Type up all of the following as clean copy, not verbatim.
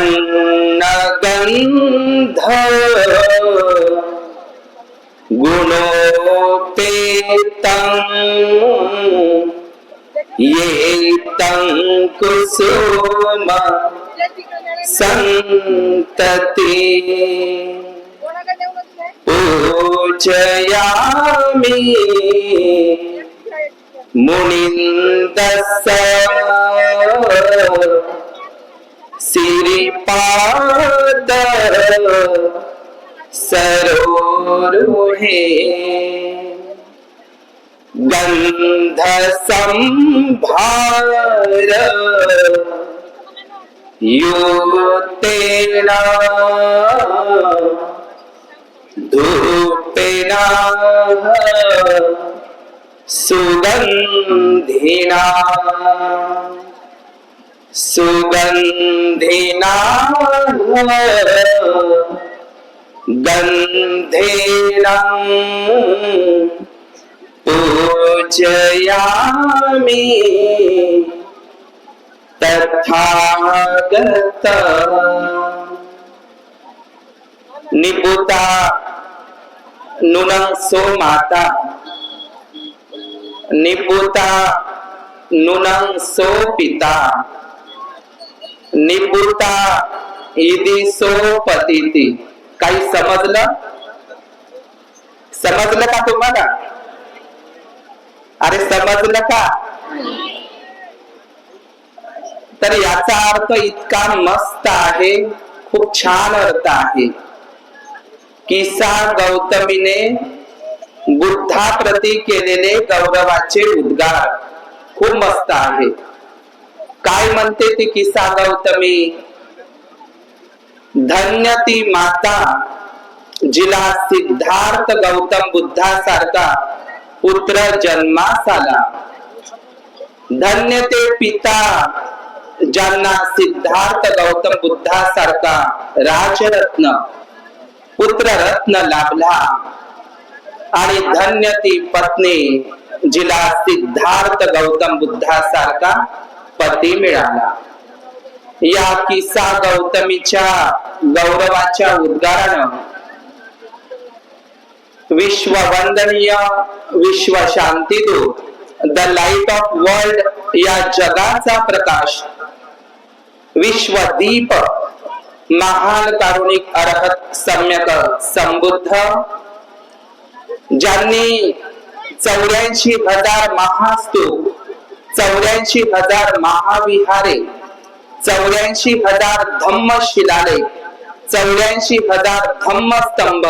अन्नगन्ध गुणोपेतं येतं कुसुम संतति पूजयामि मुनिन्दस्स सिरिपाद सरोरुहे गंध संभार युतेन धूपेन सुगंधिना सुगंधिना गंधेन पूजयामि तथागत निपुता नुनं सो माता निपुता नुनं सो पिता निपुता इति सो पतिती. काही समजलं? समजलं का तुम्हाला? अरे समजलं का? तर याचा अर्थ इतका मस्त आहे, खूप छान अर्थ आहे. किसा गौतमीने बुद्धाप्रती केलेले गौरवाचे उद्गार खूप मस्त आहे. काय म्हणते ती किसा गौतमी? धन्य ती माता जिला सिद्धार्थ गौतम बुद्धासारखा पुत्र जन्मास आला. धन्य ते पिता ज्यांना सिद्धार्थ गौतम बुद्धासारखा राजरत्न पुत्ररत्न लाभला. आणि धन्य ती पत्नी जिला सिद्धार्थ गौतम बुद्धासारखा पती मिळाला. या किसा गौतमीच्या गौरवाच्या उद्गारानं विश्ववंदनीय विश्व शांतीदूत द लाईट ऑफ वर्ल्ड या जगाचा प्रकाश विश्वदीप महान कारुणिक अरहत सम्यक संबुद्ध ज्यांनी 84,000 महास्तूप 84,000 महाविहारे 84,000 धम्म शिलालेख 84,000 धम्म स्तंभ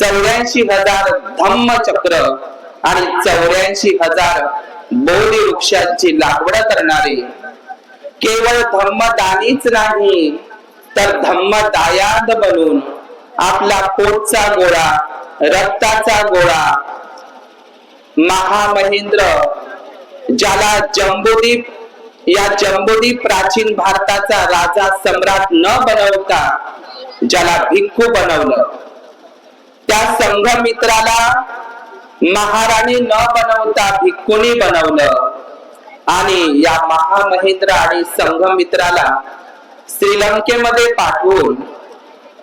84,000 धम्म चक्र आणि 84,000 बोधी वृक्षांची लागवड करणारे केवळ धम्मदानीच नाही तर धम्मदायाद बनून आपला पोटचा गोळा रक्ताचा गोळा महामहेंद्र ज्याला जम्बूद्वीप या जम्बूद्वीप प्राचीन भारताचा राजा सम्राट न बनवता ज्याला भिक्खू बनवलं, त्या संघमित्राला महाराणी न बनवता भिक्खुनी बनवलं. आणि या महामहेंद्र आणि संघमित्राला श्रीलंकेमध्ये पाठवून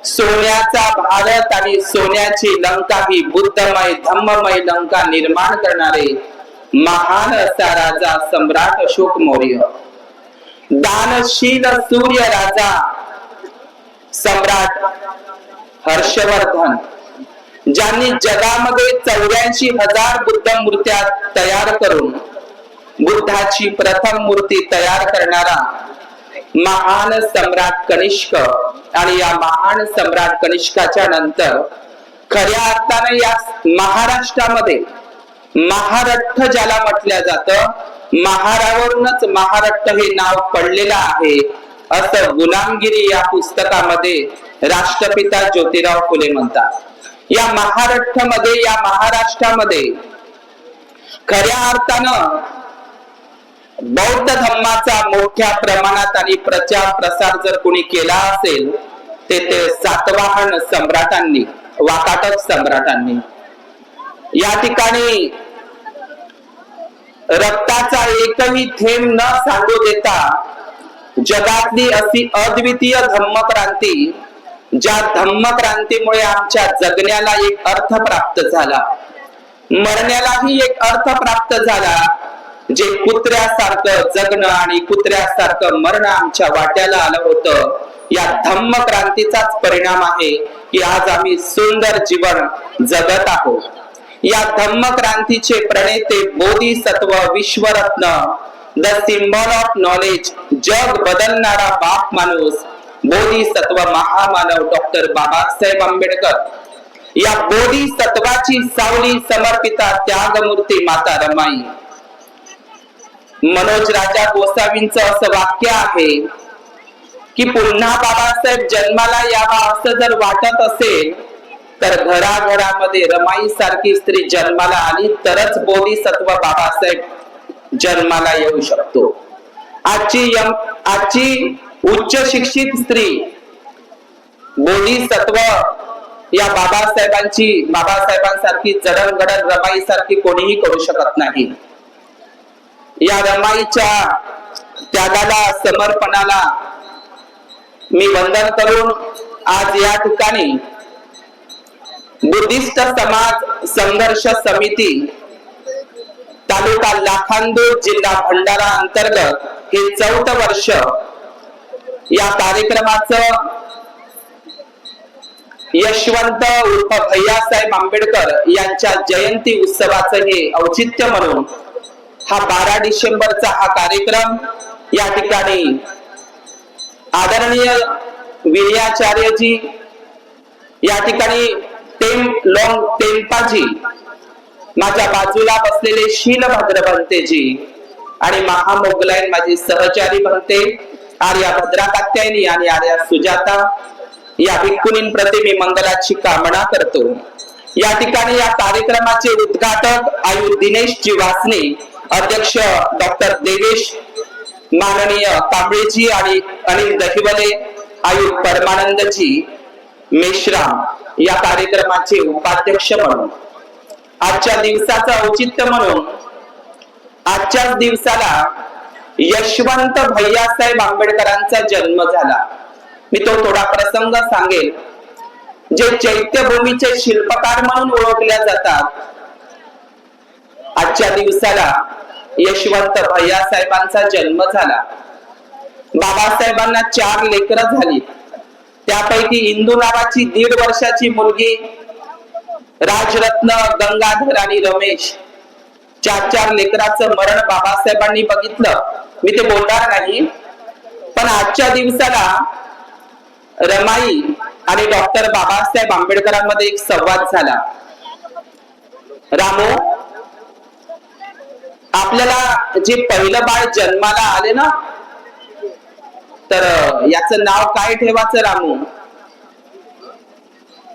सोन्याचा भारत आणि सोन्याची लंका ही बुद्धमय धम्ममय लंका निर्माण करणारे महान असा राजा सम्राट अशोक मौर्य, दानशील सूर्य राजा सम्राट हर्षवर्धन, ज्यांनी जगामध्ये 84,000 बुद्ध मूर्त्या तयार करून बुद्धाची प्रथम मूर्ती तयार करणारा महान सम्राट कनिष्क. आणि या महान सम्राट कनिष्काच्या नंतर खऱ्या अर्थाने या महाराष्ट्रामध्ये महारठ्ठ ज्याला म्हटलं जातं, महारावरूनच महारठ्ठ हे नाव पडलेलं आहे असं गुलामगिरी या पुस्तकामध्ये राष्ट्रपिता ज्योतिराव फुले म्हणतात. या महारठ्ठ मध्ये या महाराष्ट्रामध्ये खऱ्या अर्थानं बौद्ध धर्माचा मोठ्या प्रमाणात आणि प्रचार प्रसार जर कोणी केला असेल ते सातवाहन सम्राटांनी वाकाटक सम्राटांनी. या ठिकाणी रक्ताचा एकही थेंब न सांडू देता जगातली अशी अद्वितीय धम्मक्रांती, ज्या धम्मक्रांतीमुळे आमच्या जगण्याला एक अर्थ प्राप्त झाला, मरण्यालाही एक अर्थ प्राप्त झाला. जे कुत्र्यासारखं जगणं आणि कुत्र्यासारखं मरणं आमच्या वाट्याला आलं होतं, या धम्मक्रांतीचाच परिणाम आहे की आज आम्ही सुंदर जीवन जगत आहोत. या धम्मक्रांतीचे प्रणेते बोधिसत्व विश्वरत्न, द सिम्बॉल ऑफ नॉलेज, जग बदलणारा बाप माणूस, बोधिसत्व महामानव डॉक्टर बाबासाहेब आंबेडकर. या बोधिसत्वाची सावली समर्पिता त्यागमूर्ती माता रमाई. मनोज राजा गोसावींचं असं वाक्य आहे की पुन्हा बाबासाहेब जन्माला यावा असं जर वाटत असेल तर घराघरामध्ये रमाई सारखी स्त्री जन्माला आली तरच बोधिसत्व बाबासाहेब जन्माला येऊ शकतो. आजची उच्च शिक्षित स्त्री बोधिसत्व या बाबासाहेबांसारखी जडणघडण रमाई सारखी कोणीही करू शकत नाही. या रमाईच्या त्यागाला, समर्पणाला मी वंदन करून आज या ठिकाणी बुद्धिस्ट समाज संघर्ष समिती तालुका लाखांदूर जिल्हा भंडारा अंतर्गत हे 4th वर्ष या कार्यक्रमाचं यशवंत उर्फ भैयासाहेब आंबेडकर यांच्या जयंती उत्सवाचं हे औचित्य म्हणून हा 12 डिसेंबरचा हा कार्यक्रम या ठिकाणी आदरणीय विनयाचार्यजी, या ठिकाणी लोंग टेम्पाजी, माझ्या बाजूला बसलेले शीलभद्र भंतेजी आणि महामोगलाईन माझी सहचारी भंते आर्या भद्रा कात्यायनी आणि आर्या सुजाता या भिक्खुनींप्रती मी मंगलाची कामना करतो. या ठिकाणी या कार्यक्रमाचे उद्घाटक आयु दिनेशजी वासने, अध्यक्ष डॉक्टर देवेश माननीय कांबळेजी आणि अनिल दहिवले, आयु परमानंदजी मेश्राम या कार्यक्रमाचे उपाध्यक्ष म्हणून आजच्या दिवसाचं औचित्य म्हणून आजच्याच दिवसाला यशवंत भैयासाहेब आंबेडकरांचा जन्म झाला. मी तो थोडा प्रसंग सांगेल. जे चैत्यभूमीचे शिल्पकार म्हणून ओळखल्या जातात, आजच्या दिवसाला यशवंत भैयासाहेबांचा जन्म झाला. बाबासाहेबांना 4 लेकरं झाली. त्यापैकी इंदू नावाची 1.5 वर्षाची मुलगी, राजरत्न, गंगाधर आणि रमेश, 4 लेकराचं मरण बाबासाहेबांनी बघितलं. मी ते बोलणार नाही, पण आजच्या दिवसाला रमाई आणि डॉक्टर बाबासाहेब आंबेडकरांमध्ये एक संवाद झाला. रामो, आपल्याला जे पहिलं बाळ जन्माला आले ना, तर याचं नाव काय ठेवायचं रामू?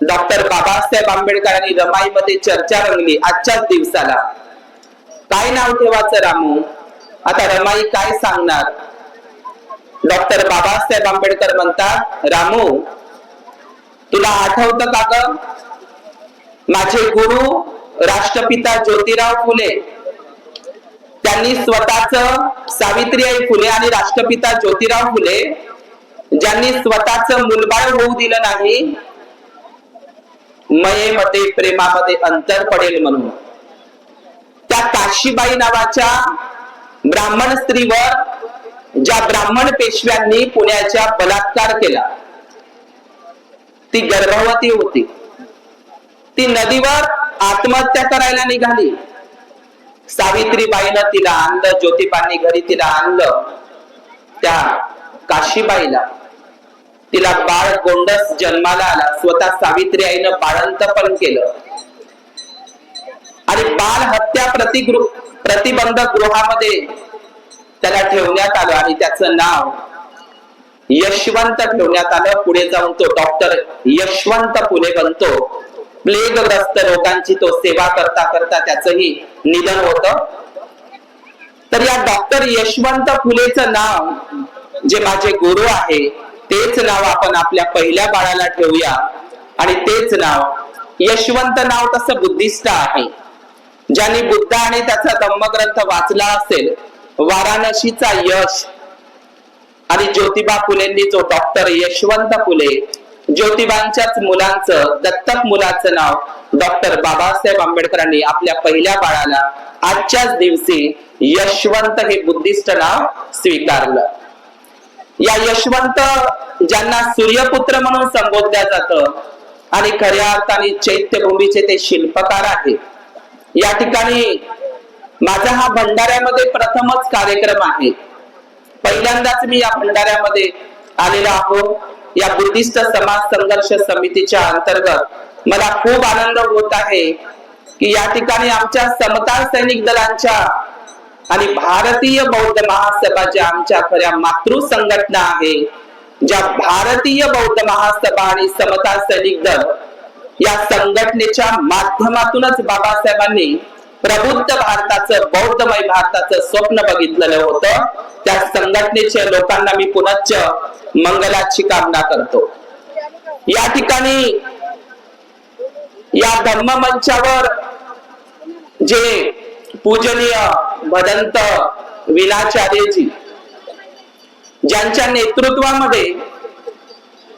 डॉक्टर बाबासाहेब आंबेडकर आणि रमाई मध्ये चर्चा रंगली. आजच्याच दिवसाला काय नाव ठेवायचं रामू? आता रमाई काय सांगणार? डॉक्टर बाबासाहेब आंबेडकर म्हणतात, रामू तुला आठवतं का ग, माझे गुरु राष्ट्रपिता ज्योतिराव फुले, त्यांनी स्वतःच, सावित्रीबाई फुले आणि राष्ट्रपिता ज्योतिराव फुले ज्यांनी स्वतःच मुलबाळ होऊ दिलं नाही, मयेमध्ये प्रेमामध्ये अंतर पडेल म्हणून, त्या काशीबाई नावाच्या ब्राह्मण स्त्रीवर ज्या ब्राह्मण पेशव्यांनी पुण्याच्या बलात्कार केला, ती गर्भवती होती. ती नदीवर आत्महत्या करायला निघाली. सावित्रीबाईनं तिला आणलं, ज्योतिबांनी घरी तिला आणलं. त्या काशीबाईला, तिला बाळ गोंडस जन्माला आला. स्वतः सावित्री आईनं बाळंतपण केलं आणि बाल हत्या प्रतिबंधक गृहामध्ये त्याला ठेवण्यात आलं आणि त्याचं नाव यशवंत ठेवण्यात आलं. पुढे जाऊन तो डॉक्टर यशवंत फुले बनतो. प्लेगग्रस्त रोगांची तो सेवा करता करता त्याचंही निधन होतं. तर या डॉक्टर यशवंत फुलेचं नाव, जे माझे गुरु आहे, तेच नाव आपण आपल्या पहिल्या बाळाला ठेवूया. आणि तेच नाव, यशवंत नाव तसं बुद्धिस्ट आहे. ज्यांनी बुद्ध आणि त्याचा धम्मग्रंथ वाचला असेल, वाराणसीचा यश, आणि ज्योतिबा फुलेंनी जो डॉक्टर यशवंत फुले, ज्योतिबांच्याच मुलांचं दत्तक मुलाचं नाव डॉक्टर बाबासाहेब आंबेडकरांनी आपल्या पहिल्या बाळाला आजच्याच दिवशी यशवंत हे बुद्धिस्ट नाव स्वीकारलं. या यशवंत ज्यांना सूर्यपुत्र म्हणून संबोधल्या जातं आणि खऱ्या अर्थाने चैत्यभूमीचे ते शिल्पकार आहेत. या ठिकाणी माझा हा भंडाऱ्यामध्ये प्रथमच कार्यक्रम आहे. पहिल्यांदाच मी या भंडाऱ्यामध्ये आलेलो आहो. या बुद्धिस्ट समाज संघर्ष समितीच्या अंतर्गत मला खूप आनंद होत आहे की या ठिकाणी आमच्या समता सैनिक दलांच्या आणि भारतीय बौद्ध महासभा ज्या आमच्या खऱ्या मातृ संघटना आहे, ज्या भारतीय बौद्ध महासभा आणि समता सैनिक दल या संघटनेच्या माध्यमातूनच बाबासाहेबांनी प्रबुद्ध भारताचं, बौद्धमय भारताचं स्वप्न बघितलेलं होतं. त्या संघटनेच्या लोकांना मी पुनश्च मंगलाची कामना करतो. या ठिकाणी या धम्म मंचावर जे पूजनीय भदंत विनाचार्यजी ज्यांच्या नेतृत्वामध्ये,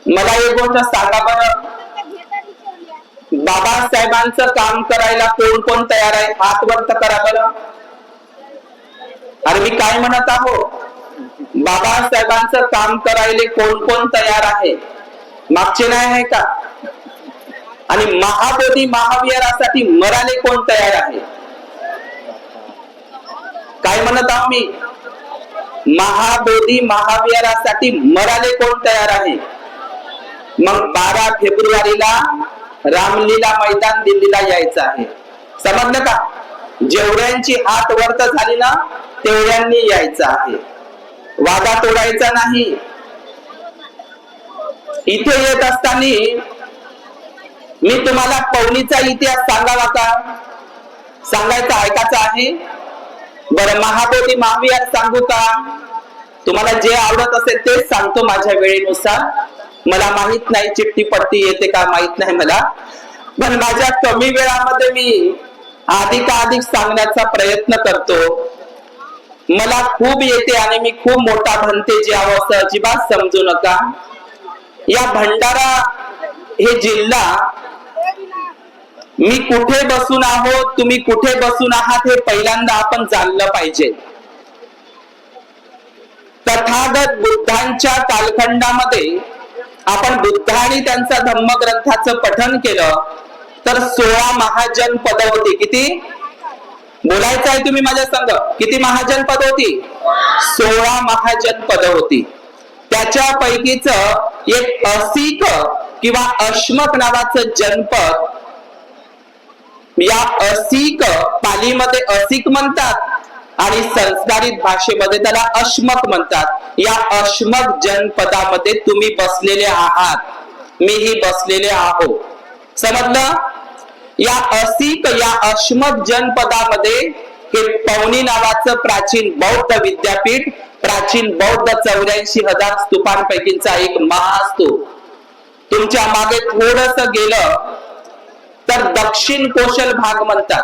मला एक गोष्ट सांगा बरं, बाबासाहेबांचं काम करायला कोण कोण तयार आहे? हात वर करा बरं. अरे मी काय म्हणत आहो, बाबासाहेबांचं काम करायला कोण कोण तयार आहे? मागचे नाही आहे का? आणि महाबोधी महाविहारासाठी मराले कोण तयार आहे? काय म्हणत आहो मी? महाबोधी महाविहारासाठी मराले कोण तयार आहे? मग 12 फेब्रुवारीला रामलीला मैदान दिल्लीला यायचं आहे. समजलं का? जेवढ्यांची हात वर्त झाली ना तेवढ्यांनी यायचं आहे. वादा तोडायचा नाही. इथे येत असताना मी तुम्हाला पवनीचा इतिहास सांगावा का? सांगायचा, ऐकायचा आहे? बरं, महाबोधी महाविहार सांगू का? तुम्हाला जे आवडत असेल तेच सांगतो माझ्या वेळेनुसार. मला माहित नाही चिठ्ठी पट्टी येते का माहित नाही मला, पण माझ्या कमी वेळामध्ये मी अधिकाधिक सांगण्याचा प्रयत्न करतो. मला खूप येते आणि मी खूप मोठा म्हणते जे असं अजिबात समजू नका. या भंडारा हे जिल्हा, मी कुठे बसून आहोत, तुम्ही कुठे बसून आहात हे पहिल्यांदा आपण जाणलं पाहिजे. तथागत बुद्धांच्या कालखंडामध्ये आपण बुद्ध आणि त्यांचा धम्मग्रंथाचं पठन केलं तर 16 महाजन पद होती. किती बोलायचं आहे तुम्ही माझ्या संग? किती महाजन पद होती? 16 महाजन पद होती. त्याच्यापैकीच एक असिक किंवा अश्मक नावाचं जनपद, या असिक पालीमध्ये असिक म्हणतात आणि संस्कारित भाषेमध्ये त्याला अश्मक म्हणतात. या अश्मक जनपदामध्ये तुम्ही बसलेले आहात, मीही बसलेले आहो. समजलं? या असिक, या अश्मक जनपदामध्ये हे पवनी नावाचं प्राचीन बौद्ध विद्यापीठ, प्राचीन बौद्ध 84,000 स्तूपांपैकीचा एक महास्तूप. तुमच्या मागे थोडस गेलं तर दक्षिण कोशल भाग म्हणतात.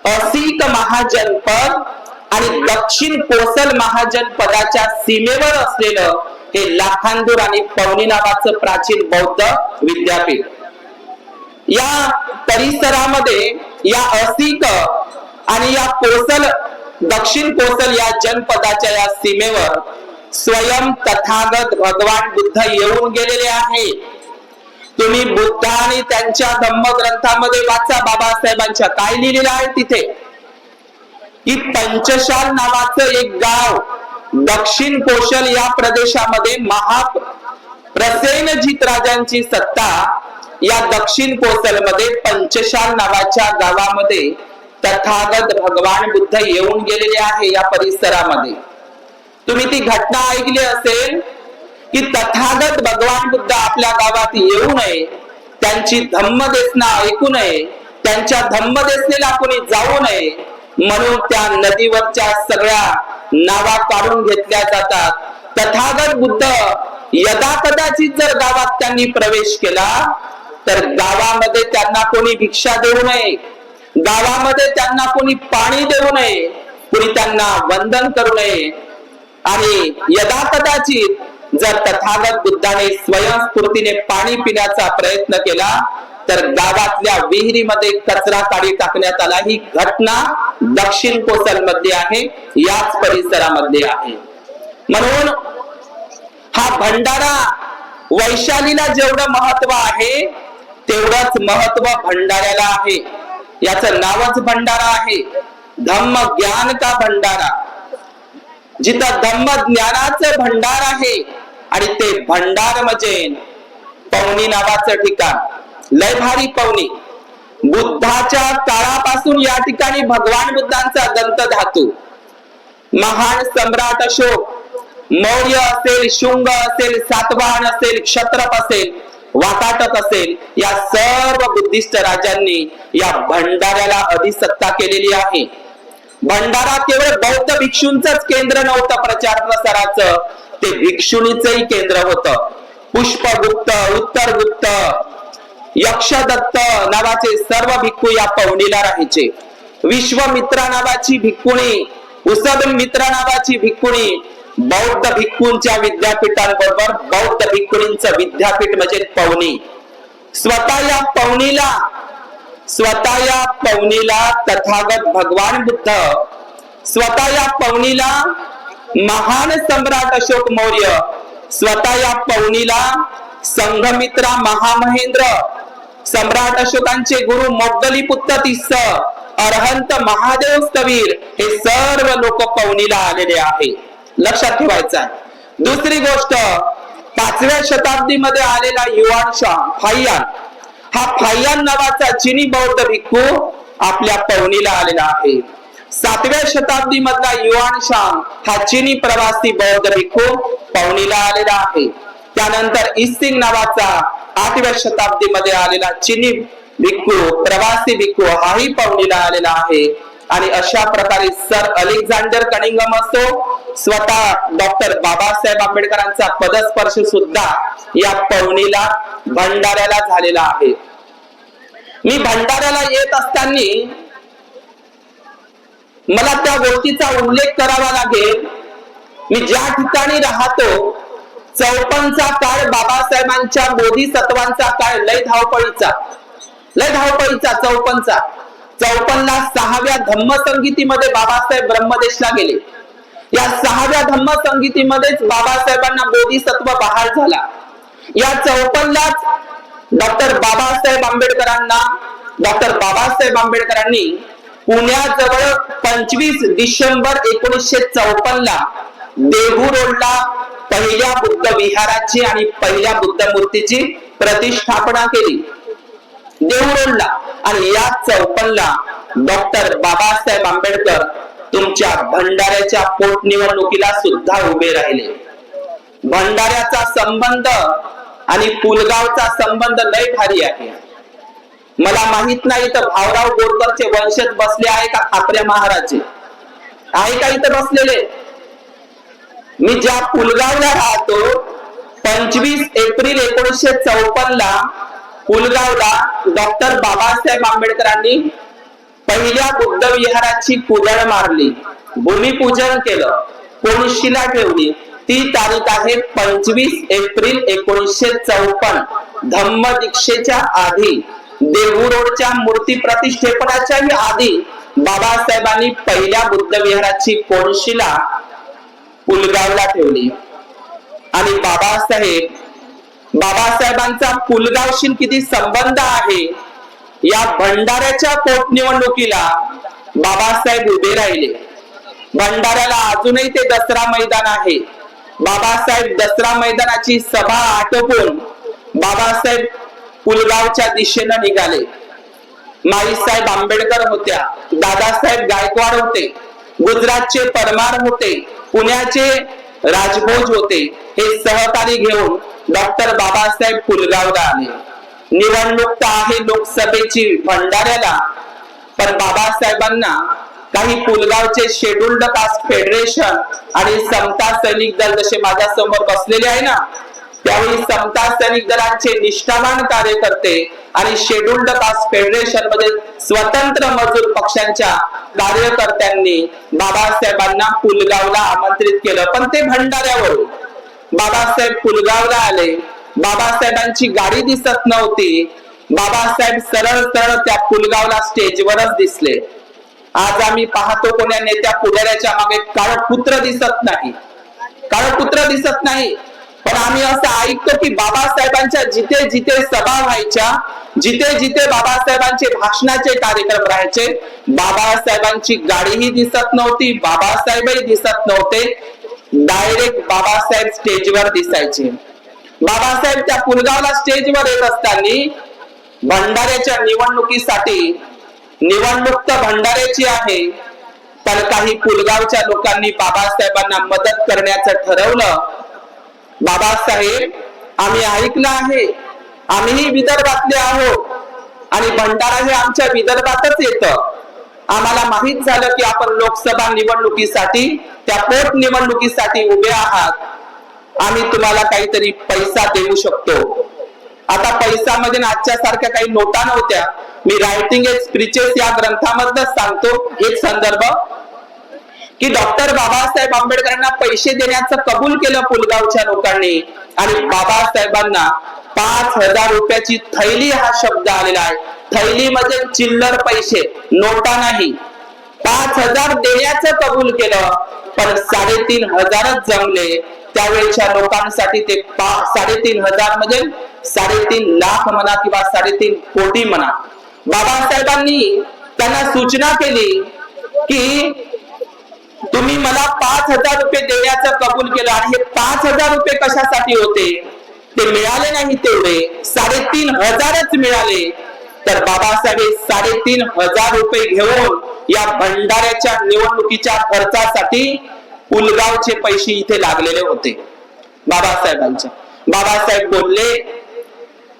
असिक महाजनपद आणि दक्षिण कोसल महाजनपदाच्या सीमेवर असलेलं हे लाखांदूर आणि पवनी नावाचं प्राचीन बौद्ध विद्यापीठ. या परिसरामध्ये या असिक आणि या कोसल, दक्षिण कोसल या जनपदाच्या या सीमेवर स्वयं तथागत भगवान बुद्ध येऊन गेलेले आहे. तुम्ही बुद्ध आणि त्यांच्या धम्मग्रंथामध्ये वाचा, बाबासाहेबांच्या काय लिहिलेलं आहे तिथे की पंचशाल नावाचं एक गाव दक्षिण कोशल या प्रदेशामध्ये प्रसेनजीत राजांची सत्ता, या दक्षिण कोसल मध्ये पंचशाल नावाच्या गावामध्ये तथागत भगवान बुद्ध येऊन गेलेले आहे. या परिसरामध्ये तुम्ही ती घटना ऐकली असेल की तथागत भगवान बुद्ध आपल्या गावात येऊ नये, त्यांची धम्मदेसना ऐकू नये, त्यांच्या धम्मदेसनेला कोणी जाऊ नये म्हणून त्या नदीवरच्या सगळ्या नावा काढून घेतल्या जातात. तथागत बुद्ध यदा कदाचित जर गावात त्यांनी प्रवेश केला तर गावामध्ये त्यांना कोणी भिक्षा देऊ नये, गावामध्ये त्यांना कोणी पाणी देऊ नये, कोणी त्यांना वंदन करू नये. आणि यदा कदाचित जर तथागत बुद्धाने स्वयंस्फूर्तीने पाणी पिण्याचा प्रयत्न केला तर गावातल्या विहिरीमध्ये कचरा काढी टाकण्यात आला. ही घटना दक्षिण कोसल मध्ये आहे, याच परिसरामध्ये आहे. म्हणून हा भंडारा वैशालीला जेवढं महत्व आहे तेवढंच महत्व भंडाऱ्याला आहे. याचं नावच भंडारा आहे, धम्म ज्ञान का भंडारा. जिथं धम्म ज्ञानाचं भंडार आहे आणि ते भंडार म्हणजे पवनी नावाचं ठिकाण. लय भारी पवनी. बुद्धाच्या काळापासून या ठिकाणी भगवान बुद्धांचा दंत धातू, महान सम्राट अशोक, मौर्य असेल, शुंग असेल, सातवाहन असेल, क्षत्रप असेल, वाकाटक असेल, या सर्व बुद्धिस्ट राजांनी या भंडाऱ्याला अधिसत्ता केलेली आहे. भंडारा केवळ बौद्ध भिक्षूंचंच केंद्र नव्हतं प्रचार प्रसाराचं, ते भिक्षुणीचंही केंद्र होतं. पुष्पगुप्त, उत्तरगुप्त, यक्षदत्त नावाचे सर्व भिक्खू या पवनीला राहायचे. विश्वमित्रा नावाची भिक्खुणी, उसद मित्रा नावाची भिक्खुणी बौद्ध भिक्खूंच्या विद्यापीठांबरोबर बौद्ध भिक्खुणींचं विद्यापीठ म्हणजे पवनी. स्वतः या पवनीला तथागत भगवान बुद्ध, स्वतः या पवनीला महान सम्राट अशोक मौर्य, स्वतः या पवनीला संघमित्रा महामहेंद्र, सम्राट अशोकांचे गुरु मोग्गलीपुत्र तिस्स, अरहंत महादेव स्थवीर, हे सर्व लोक पवनीला आलेले आहे. लक्षात ठेवायचं आहे. दुसरी गोष्ट, 5व्या शताब्दीमध्ये आलेला युआन शाह फाहियान, हा फाहियान नावाचा चिनी बौद्ध भिक्खू आपल्या पवनीला आलेला आहे. 7व्या शताब्दी मधला युआन शाह हा चिनी प्रवासी बौद्ध भिक्खू पवनीला आलेला आहे. त्यानंतर इसिंग नावाचा 8व्या शताब्दीमध्ये आलेला चिनी भिक्खू, प्रवासी भिक्खू, हाही पवनीला आलेला आहे. आणि अशा प्रकारे सर अलेक्झांडर कनिंगम असो, स्वतः डॉक्टर बाबासाहेब आंबेडकरांचा पदस्पर्श सुद्धा या पवनीला भंडाऱ्याला झालेला आहे. मी भंडाऱ्याला येत असताना मला त्या गोष्टीचा उल्लेख करावा लागेल. मी ज्या ठिकाणी राहतो, 54चा काळ बाबासाहेबांच्या बोधिसत्वांचा काळ लय धावपळीचा 54चा. 54ला 6व्या धम्मसंगीतीमध्ये बाबासाहेब ब्रह्मदेशला गेले. या 6व्या धम्मसंगीतीमध्येच बाबासाहेबांना बोधिसत्व बहाल झाला. या 54लाच डॉक्टर बाबासाहेब आंबेडकरांनी पुण्याजवळ 25 डिसेंबर 1954ला देहू रोडला पहिल्या बुद्ध विहाराची आणि पहिल्या बुद्ध मूर्तीची प्रतिष्ठापना केली देहू रोडला. आणि या 54ला डॉक्टर बाबासाहेब आंबेडकर तुमच्या भंडाऱ्याच्या पोटनिवडणुकीला सुद्धा उभे राहिले. भंडाऱ्याचा संबंध आणि पुलगावचा संबंध लय भारी आहे. मला माहित नाही तर भाऊराव बोरकरचे वंशज बसले आहे का ठाकरे महाराजचे आहे का इथं बसलेले. मी ज्या पुलगावला राहतो, 25 एप्रिल 1954ला पुलगावला डॉक्टर बाबासाहेब आंबेडकरांनी पहिल्या बुद्ध विहाराची कुदळ मारली, भूमिपूजन केलं, कोनशिला ठेवली. ती तारीख आहे 25 एप्रिल 1954. धम्म दीक्षेच्या आधी, देहू रोडच्या मूर्ती प्रतिष्ठापनाच्याही आधी बाबासाहेबांनी पहिल्या बुद्ध विहाराची कोनशिला पुलगावला ठेवली. आणि बाबासाहेबांचा पुलगावशी किती संबंध आहे. या भंडाऱ्याच्या पोटनिवडणुकीला बाबासाहेब उभे राहिले. भंडाऱ्याला अजूनही ते दसरा मैदान आहे. बाबासाहेब दसरा मैदानाची सभा आटोपून बाबासाहेब पुलगावच्या दिशेनं निघाले. माईसाहेब आंबेडकर होत्या, दादासाहेब गायकवाड होते, गुजरातचे परमार होते, पुण्याचे राजभोज होते. हे सहकारी घेऊन डॉक्टर बाबासाहेब पुलगावला आले. निवडणूक तर आहे लोकसभेची भंडाऱ्याला, पण बाबासाहेबांना काही पुलगावचे शेड्युल्ड कास्ट फेडरेशन आणि समता सैनिक दल, जसे माझ्या समोर बसलेले आहे ना, त्यावेळी समता सैनिक दलांचे निष्ठावान कार्यकर्ते आणि शेड्युल्ड कास्ट फेडरेशन मध्ये स्वतंत्र मजूर पक्षांच्या कार्यकर्त्यांनी बाबासाहेबांना पुलगावला आमंत्रित केलं, पण ते भंडाऱ्यावरून. बाबासाहेब पुलगावला आले, बाबासाहेबांची गाडी दिसत नव्हती. बाबासाहेब सरळ सरळ त्या पुलगावला स्टेजवरच दिसले. आज आम्ही पाहतो कोण्या नेत्या पुढाऱ्याच्या मागे काळपुत्र दिसत नाही, काळपुत्र दिसत नाही. पण आम्ही असं ऐकतो की बाबासाहेबांच्या जिथे जिथे सभा व्हायच्या, जिथे जिथे बाबासाहेबांचे भाषणाचे कार्यक्रम राहायचे, बाबासाहेबांची गाडीही दिसत नव्हती, बाबासाहेबही दिसत नव्हते. डायरेक्ट बाबासाहेब स्टेजवर दिसायचे. बाबासाहेब त्या पुलगावला स्टेजवर येत असताना भंडाऱ्याच्या निवडणुकीसाठी, निवडणूक तर भंडाऱ्याची आहे, तर काही पुलगावच्या लोकांनी बाबासाहेबांना मदत करण्याचं ठरवलं. बाबासाहेब, आम्ही ऐकलं आहे, आम्हीही विदर्भातले आहोत आणि भंडारा हे आमच्या विदर्भातच येतं. आम्हाला माहित झालं की आपण लोकसभा निवडणुकीसाठी, त्या पोट निवडणुकीसाठी उभे आहात. आम्ही तुम्हाला काहीतरी पैसा देऊ शकतो. आता पैशामध्ये आजच्या सारख्या काही नोटा नव्हत्या. मी रायटिंग एंड स्पीचेस या ग्रंथामधलं सांगतो एक संदर्भ की डॉक्टर बाबासाहेब आंबेडकरांना पैसे देण्याचं कबूल केलं पुलगावच्या लोकांनी आणि बाबासाहेबांना 5,000 रुपयाची थैली हा शब्द आलेला आहे. थैली म्हणजे चिल्लर पैसे, नोटा नाही. 5,000 देण्याचं कबूल केलं, पण 3,500च जमले. त्यावेळेच्या लोकांसाठी ते 3,500 म्हणजे 3.5 लाख म्हणा किंवा 3.5 कोटी म्हणा. बाबासाहेबांनी त्यांना सूचना केली की तुम्ही मला 5,000 रुपये देण्याचं कबूल केलं आणि हे 5,000 रुपये कशासाठी होते ते मिळाले नाही, तेवढे 3,500च मिळाले. तर बाबासाहेब 3,500 रुपये घेऊन या भंडाऱ्याच्या निवडणुकीच्या खर्चासाठी पुलगावचे पैसे इथे लागलेले होते बाबासाहेबांच्या. बाबासाहेब बोलले,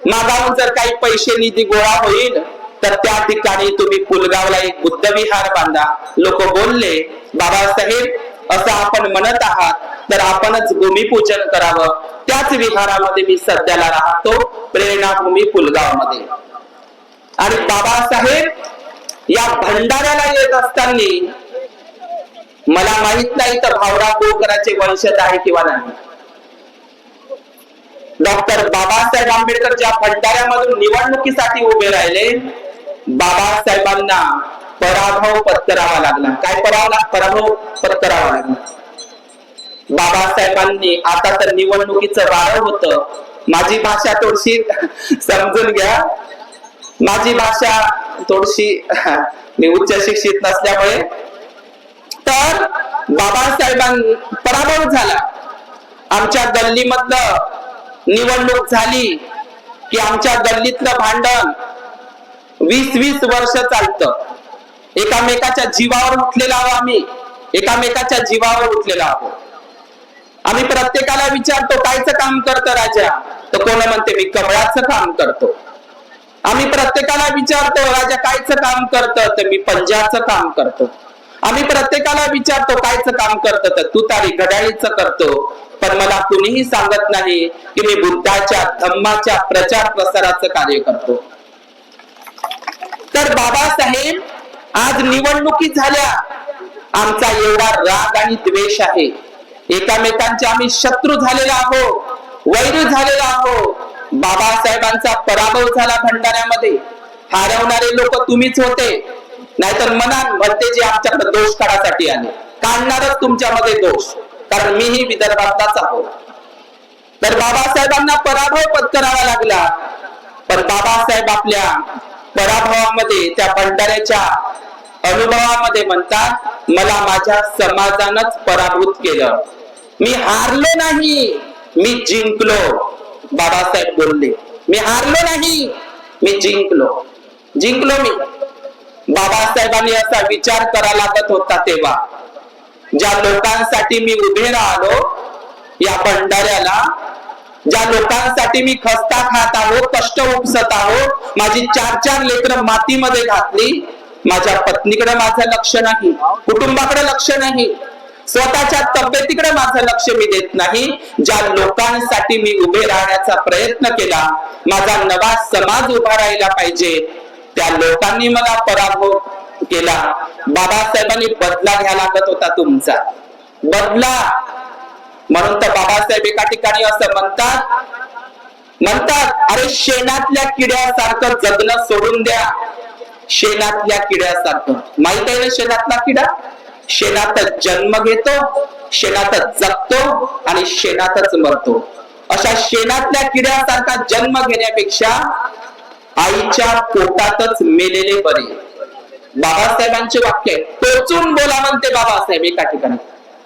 मागाहून जर काही पैसे निधी गोळा होईल तर त्या ठिकाणी तुम्ही पुलगावला एक बुद्ध विहार बांधा. लोक बोलले, बाबासाहेब असं आपण म्हणत आहात तर आपणच भूमिपूजन करावं. त्याच विहारामध्ये मी सध्याला राहतो, प्रेरणाभूमी पुलगाव मध्ये. आणि बाबासाहेब या भंडाऱ्याला येत असताना मला माहित नाही तर भाऊराव बोरकरांचे वंशज आहे किंवा नाही. डॉक्टर बाबासाहेब आंबेडकर ज्या भंडाऱ्यामधून निवडणुकीसाठी उभे राहिले, बाबासाहेबांना पराभव पत्करावा लागला. काय पराभव पत्करावा लागला? बाबासाहेबांनी, आता तर निवडणुकीचं वारं होतं, माझी भाषा थोडीशी समजून घ्या, माझी भाषा थोडीशी, मी उच्च शिक्षित नसल्यामुळे. तर बाबासाहेबांनी पराभव झाला. आमच्या गल्लीमधलं निवडणूक झाली की आमच्या गल्लीतलं भांडण 20-20 वर्ष चालतं. एकामेकाच्या जीवावर उठलेला आहोत आम्ही, एकामेकाच्या जीवावर उठलेला आहोत. आम्ही प्रत्येकाला विचारतो, कायचं काम करतं राजा? तर कोण म्हणते मी कमळाचं काम करतो. आम्ही प्रत्येकाला विचारतो, राजा कायचं काम करतं? तर मी पंजाचं काम करतो. आम्ही प्रत्येकाला विचारतो, कायचं काम करतं? तर तुतारी घड्याळीचं करतो. पण मला कुणीही सांगत नाही की मी बुद्धाच्या धम्माच्या प्रचार प्रसाराचं कार्य करतो. तर बाबासाहेब, आज निवडणुकी झाल्या, आमचा एवढा राग आणि द्वेष आहे, एकामेकांचे आम्ही शत्रू झालेला आहोत, वैर झालेला आहोत. बाबासाहेबांचा पराभव झाला भंडाऱ्यामध्ये. हरवणारे लोक तुम्हीच होते, नाहीतर म्हणते जे आमच्याकडे दोष काढासाठी आले, काढणारच तुमच्यामध्ये दोष, कारण मीही विदर्भातलाच आहोत. तर बाबासाहेबांना पराभव पत्करावा लागला. पण बाबासाहेब आपल्या पराभवामध्ये, त्या भंडाऱ्याच्या अनुभवामध्ये म्हणतात, मला माझ्या समाजानंच पराभूत केलं, मी हारलो नाही, मी जिंकलो. बाबासाहेब बोलले, मी हारलो नाही, मी जिंकलो मी. बाबासाहेबांनी असा विचार करावा लागत होता तेव्हा, ज्या लोकांसाठी मी उभे राहिलो या भंडाऱ्याला, ज्या लोकांसाठी मी खस्ता खात आहो, कष्ट उपसत आहो, माझी 4 लेकरं मातीमध्ये घातली, माझ्या पत्नीकडे माझं लक्ष नाही, कुटुंबाकडे लक्ष नाही, स्वतःच्या तब्येतीकडे माझं लक्ष मी देत नाही. ज्या लोकांसाठी मी उभे राहण्याचा प्रयत्न केला, माझा नवा समाज उभा राहिला पाहिजे, त्या लोकांनी मला पराभव केला. बाबासाहेबांनी बदला घ्यायला लागत होता तुमचा बदला. म्हणून तर बाबासाहेब एका ठिकाणी असं म्हणतात अरे शेणातल्या किड्यासारखं जगणं सोडून द्या. शेणातल्या किड्यासारखं माहित आहे ना शेणातला किडा? शेणातच जन्म घेतो, शेणातच जगतो आणि शेणातच मरतो. अशा शेणातल्या किड्यासारखा जन्म घेण्यापेक्षा आईच्या पोटातच मेलेले बरे. बाबासाहेबांचे वाक्य आहे. टोचून बोला म्हणते बाबासाहेब एका ठिकाणी,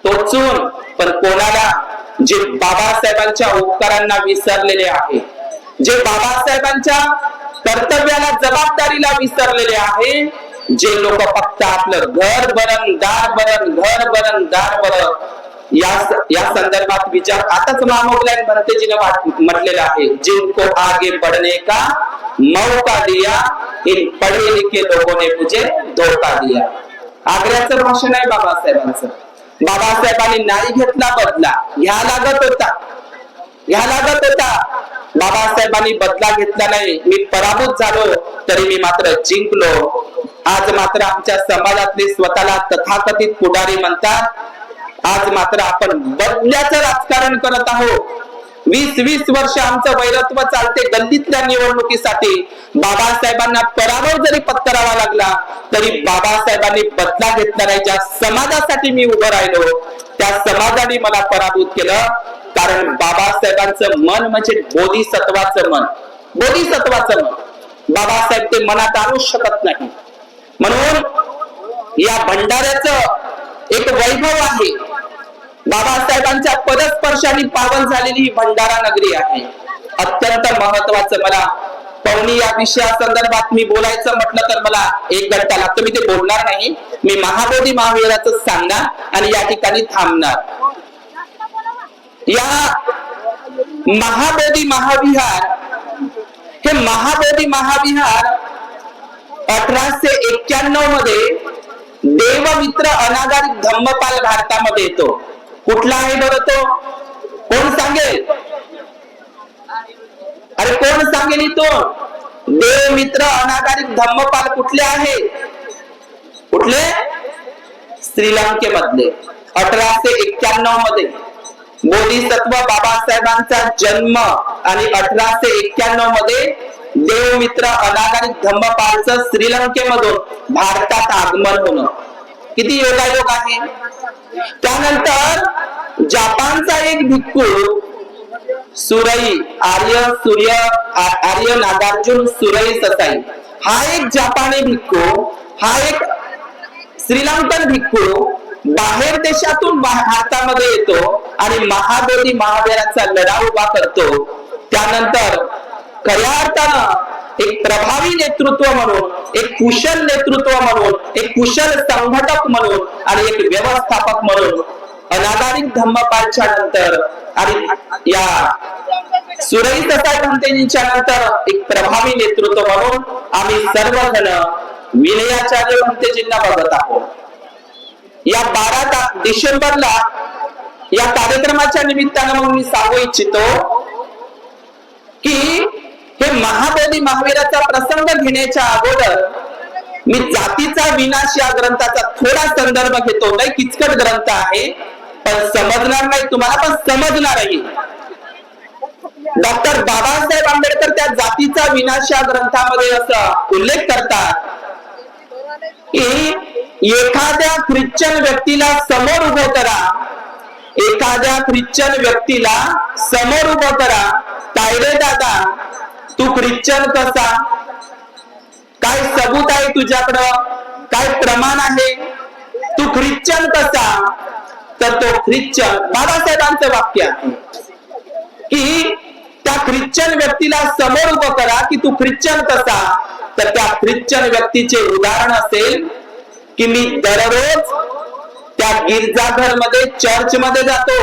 टोचून. पण कोणाला? जे बाबासाहेबांच्या उपकारांना विसरलेले आहे, जे बाबासाहेबांच्या कर्तव्याला जबाबदारीला विसरलेले आहे, जे लोक फक्त आपलं घर बरण दार बरण घर बरण दार बरण या संदर्भात विचार आताच महामोगलाइन भरतेजीने म्हटलेलं आहे. जिनको आगे बढ़ने का मौका दिया इन पढ़े लिखे लोगों ने मुझे धोखा दिया. आग्र्याचं भाषण आहे बाबासाहेबांचं. बाबासाहेबांनी नाही घेतला बदला, घ्या लागत होता. बाबासाहेबांनी बदला घेतला नाही. मी पराभूत झालो तरी मी मात्र जिंकलो. आज मात्र आमच्या समाजातले स्वतःला तथाकथित पुढारी म्हणतात. आज मात्र आपण बदल्याचं राजकारण करत आहोत. 20 वर्ष आमचं वैरत्व चालते गल्लीतल्या निवडणुकीसाठी. बाबासाहेबांना पराभव जरी पत्करावा लागला तरी बाबासाहेबांनी बदला घेतला नाही. ज्या समाजासाठी मी उभं राहिलो त्या समाजाने मला पराभूत केलं. कारण बाबासाहेबांचं मन म्हणजे बोधिसत्वाचं मन. बाबासाहेब ते मनात आणू शकत नाही. म्हणून या भंडाऱ्याचं एक वैभव आहे. बाबासाहेबांच्या पदस्पर्शाने पावन झालेली ही भंडारा नगरी आहे. अत्यंत महत्वाचं मला पवनी या विषयासंदर्भात मी बोलायचं म्हटलं तर मला 1 घंटा लागतो. मी ते बोलणार नाही. मी महाबोधी महाविहाराचं सांगणार आणि या ठिकाणी थांबणार. या महाबोधी महाविहार हे महाबोधी महाविहार 1891 मध्ये देवमित्र अनागारिक धम्मपाल भारतामध्ये येतो. कुठला आहे बरं तो? कोण सांगेल? अरे कोण सांगेल तो? देवमित्र अनागारिक धम्मपाल कुठले आहे? कुठले? श्रीलंकेमधले. 1891 मध्ये बोधिसत्व बाबासाहेबांचा जन्म आणि 1891 मध्ये देवमित्र अनागारिक धम्मपालचं श्रीलंकेमधून भारतात आगमन होणं किती योगायोग आहे. त्यानंतर जपानचा एक भिक्खू सुरई आर्य नागार्जुन सुरई ससाई हा एक जपानी भिक्खू, हा एक श्रीलंकन भिक्खू बाहेर देशातून भारतामध्ये येतो आणि महाबोधी महावीराचा लढा उभा करतो. त्यानंतर खऱ्या अर्थानं एक प्रभावी नेतृत्व म्हणून, एक कुशल नेतृत्व म्हणून, एक कुशल संघटक म्हणून आणि एक व्यवस्थापक म्हणून अनागारिक धम्मपालच्या नंतर आणि या सुरई ससाई भंतेजींच्या नंतर एक प्रभावी नेतृत्व म्हणून आम्ही सर्वजण विनयाचार्य भंतेजींना बघत आहोत. या 12 डिसेंबरला या कार्यक्रमाच्या निमित्तानं मग मी सांगू इच्छितो की हे महाबोधी महावीराचा प्रसंग घेण्याच्या अगोदर मी जातीचा विनाश या ग्रंथाचा थोडा संदर्भ घेतो. नाही किचकट ग्रंथ आहे पण समजणार नाही तुम्हाला, पण समजणारही. डॉक्टर बाबासाहेब आंबेडकर त्या जातीचा विनाश या ग्रंथामध्ये असा उल्लेख करतात की एखाद्या ख्रिश्चन व्यक्तीला समोर उभं करा, एखाद्या ख्रिश्चन व्यक्तीला समोर उभं करा. काय रे दादा तू ख्रिश्चन कसा? काय सबूत आहे तुझ्याकडं? काय प्रमाण आहे? तू ख्रिश्चन कसा? तर तो ख्रिश्चन बाबासाहेबांचं वाक्य आहे की त्या ख्रिश्चन व्यक्तीला समोर उभं करा की तू ख्रिश्चन कसा? तर त्या ख्रिश्चन व्यक्तीचे उदाहरण असेल की मी दररोज त्या गिरजाघर मध्ये चर्च मध्ये जातो,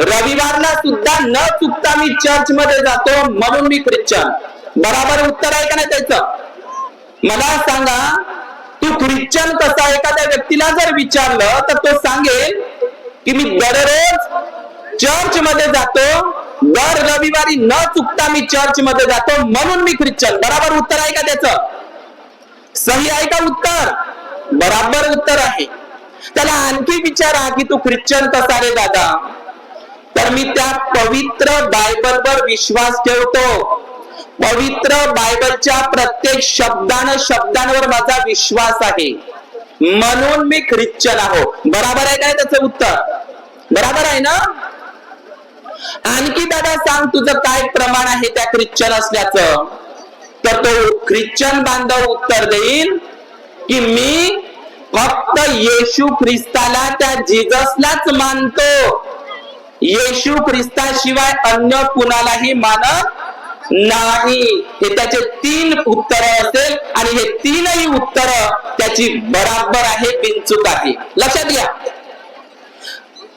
रविवारला सुद्धा न चुकता मी चर्च मध्ये जातो म्हणून मी ख्रिश्चन. बराबर उत्तर आहे का नाही त्याचं? मला सांगा तू ख्रिश्चन कसा? एखाद्या व्यक्तीला जर विचारलं तर तो सांगेल की मी दररोज चर्च मध्ये जातो, दर रविवारी न चुकता मी चर्च मध्ये जातो म्हणून मी ख्रिश्चन. बराबर उत्तर आहे का त्याचं? सही आहे का उत्तर? बराबर उत्तर आहे. त्याला आणखी विचारा की तू ख्रिश्चन कसा रे दादा? तर मी त्या पवित्र बायबलवर विश्वास ठेवतो. पवित्र बायबलच्या प्रत्येक शब्दांवर माझा विश्वास आहे, म्हणून मी ख्रिश्चन आहो. बराबर आहे काय त्याचं उत्तर? बराबर आहे ना? आणखी दादा सांग तुझं काय प्रमाण आहे त्या ख्रिश्चन असल्याचं? तर तो ख्रिश्चन बांधव उत्तर देईल की मी फक्त येशू ख्रिस्ताला, त्या जीजसलाच मानतो. येशू ख्रिस्ताशिवाय अन्य कुणालाही मानत नाही. हे त्याचे 3 उत्तर असेल आणि हे 3ही उत्तर त्याची बराबर आहे, बिनचूक आहे. लक्षात घ्या.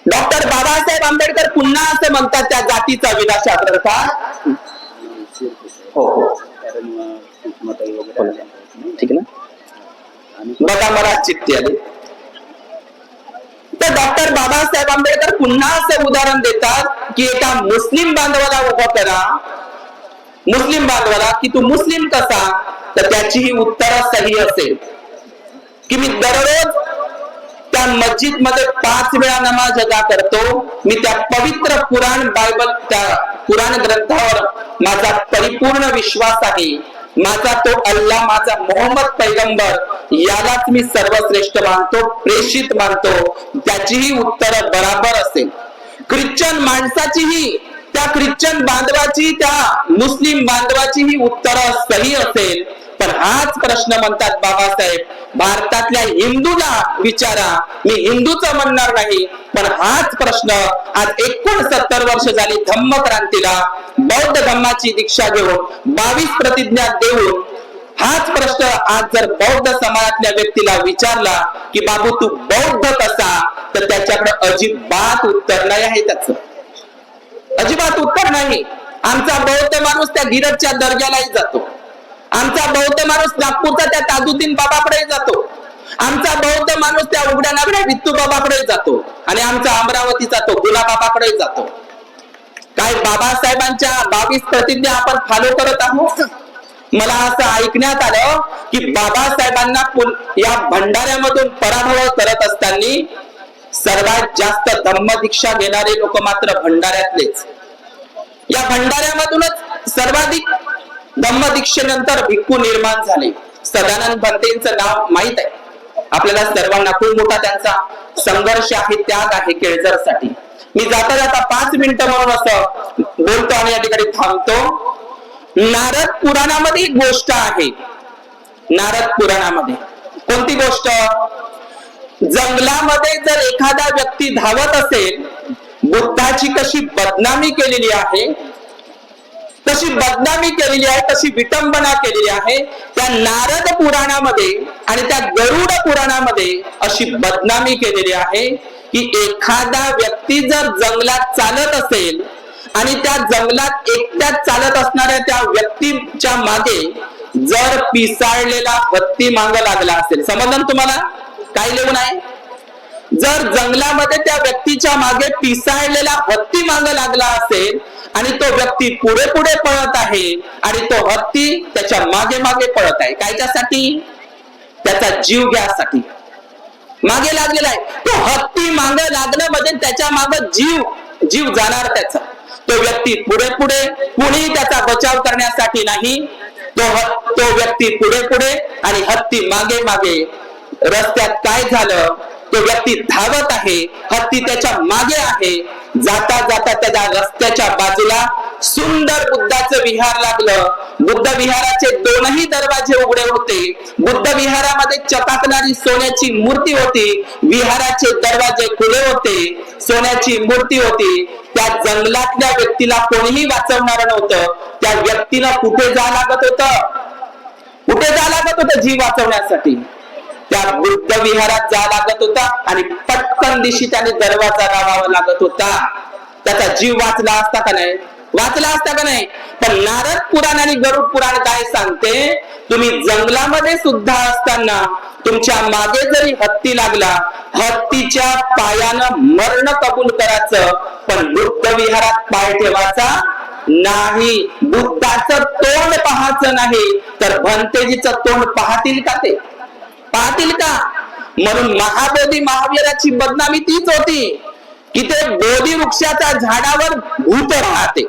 डॉक्टर बाबासाहेब आंबेडकर पुन्हा असं म्हणतात त्या जातीचा विनाश का? हो हो ठीक ना. बघा मला चिठ्ठी आली. तर डॉक्टर बाबासाहेब आंबेडकर पुन्हा असं उदाहरण देतात की एका मुस्लिम बांधवाला उभं करा, मुस्लिम बांधवाला की तू मुस्लिम कसा? तर त्याची ही उत्तर सही असेल की मी दररोज त्या मस्जिद मध्ये 5 वेळा नमाज अदा करतो. मी त्या पवित्र कुराण बायबल, त्या कुराण ग्रंथावर माझा परिपूर्ण विश्वास आहे. माझा तो अल्लाह, माझा मोहम्मद पैगंबर यालाच मी सर्वश्रेष्ठ मानतो, प्रेषित मानतो. त्याचीही उत्तर बराबर असेल. ख्रिश्चन माणसाचीही, त्या ख्रिश्चन बांधवाची, त्या मुस्लिम बांधवाची ही उत्तर सही असेल. पण हाच प्रश्न म्हणतात बाबासाहेब, भारतातल्या हिंदूला विचारा. मी हिंदूच म्हणणार नाही, पण हाच प्रश्न आज 69 वर्ष झाली धम्मक्रांतीला, बौद्ध धम्माची दीक्षा घेऊन 22 प्रतिज्ञा देऊन, हाच प्रश्न आज जर बौद्ध समाजातल्या व्यक्तीला विचारला की बाबू तू बौद्ध कसा, तर त्याच्याकडे अजिबात उत्तर नाही आहे. त्याचं अजिबात उत्तर नाही. आमचा बौद्ध माणूस त्या गिरजच्या दर्ग्यालाही जातो. आमचा बौद्ध माणूस नागपूरचा त्या ताजुद्दीन बाबाकडे जातो. आमचा बौद्ध माणूस त्या उघड्या नागड्या वित्तू बाबाकडे जातो. आणि आमचा अमरावतीचा तो गुला बाबाकडे जातो. काय बाबासाहेबांच्या 22 प्रतिज्ञा आपण फॉलो करत आहोत? मला असं ऐकण्यात आलं की बाबासाहेबांना या भंडाऱ्यामधून पराभव करत असताना सर्वात जास्त धम्मदीक्षा घेणारे लोक मात्र भंडाऱ्यातलेच. या भंडाऱ्यामधूनच सर्वाधिक धम्मदीक्षेनंतर भिक्खू निर्माण झाले. सदानंद भंतेंचं नाव माहित आहे आपल्याला सर्वांना. खूप मोठा त्यांचा संघर्ष आहे, त्याग आहे केळझरसाठी. मी जाता जाता 5 मिनिटं म्हणून असं बोलतो आणि या ठिकाणी थांबतो. नारद पुराणामध्ये एक गोष्ट आहे. नारद पुराणामध्ये कोणती गोष्ट? जंगलामध्ये जर एखादा व्यक्ती धावत असेल, बुद्धाची कशी बदनामी केलेली आहे, तशी बदनामी केलेली आहे, तशी विटंबना केलेली आहे, त्या नारद पुराणामध्ये आणि त्या गरुड पुराणामध्ये अशी बदनामी केलेली आहे की एखादा व्यक्ती जर जंगलात चालत असेल आणि त्या जंगलात एकट्याच चालत असणाऱ्या त्या व्यक्तीच्या मागे जर पिसाळलेला हत्ती माग लागला असेल, समजलं तुम्हाला काय लिहून आहे? जर जंगलामध्ये त्या व्यक्तीच्या मागे पिसाळलेला हत्ती माग लागला असेल आणि तो व्यक्ती पुढे पुढे पळत आहे आणि तो हत्ती त्याच्या मागे मागे पळत आहे, कायच्यासाठी? त्याचा जीव घ्यासाठी मागे लागलेला आहे. तो हत्ती मागे लागणं म्हणजे त्याच्या मागे जीव जाणार त्याचा. तो व्यक्ती पुढे पुढे, कुणी त्याचा बचाव करण्यासाठी नाही. तो व्यक्ती पुढे पुढे आणि हत्ती मागे मागे. रस्त्यात काय झालं? तो व्यक्ती धावत आहे, हत्ती त्याच्या मागे आहे. जाता जाता त्याच्या रस्त्याच्या बाजूला सुंदर बुद्धाचं विहार लागलं. बुद्ध विहाराचे 2ही दरवाजे उघडे होते. बुद्ध विहारामध्ये चकाकणारी सोन्याची मूर्ती होती. विहाराचे दरवाजे खुले होते, सोन्याची मूर्ती होती. त्या जंगलातल्या व्यक्तीला कोणीही वाचवणार नव्हतं. त्या व्यक्तीला कुठे जावं लागत होतं? कुठे जावं लागत होतं जीव वाचवण्यासाठी? त्या बुद्ध विहारात जा लागत होता आणि पटकन दिशी त्याने दरवाजा लावावा लागत होता. त्याचा जीव वाचला असता का नाही? वाचला असता का नाही? पण नारद पुराण आणि गरुड पुराण काय सांगते? तुम्ही जंगलामध्ये सुद्धा असताना तुमच्या मागे जरी हत्ती लागला, हत्तीच्या पायानं मरण कबूल करायचं, पण बुद्ध विहारात पाय ठेवायचा नाही, बुद्धाचं तोंड पाहायचं नाही तर भंतेजीचं तोंड पाहतील का? ते पाहतील का? म्हणून महाबोधी महावीराची बदनामी तीच होती की ते बोधी वृक्षाच्या झाडावर भूत राहते.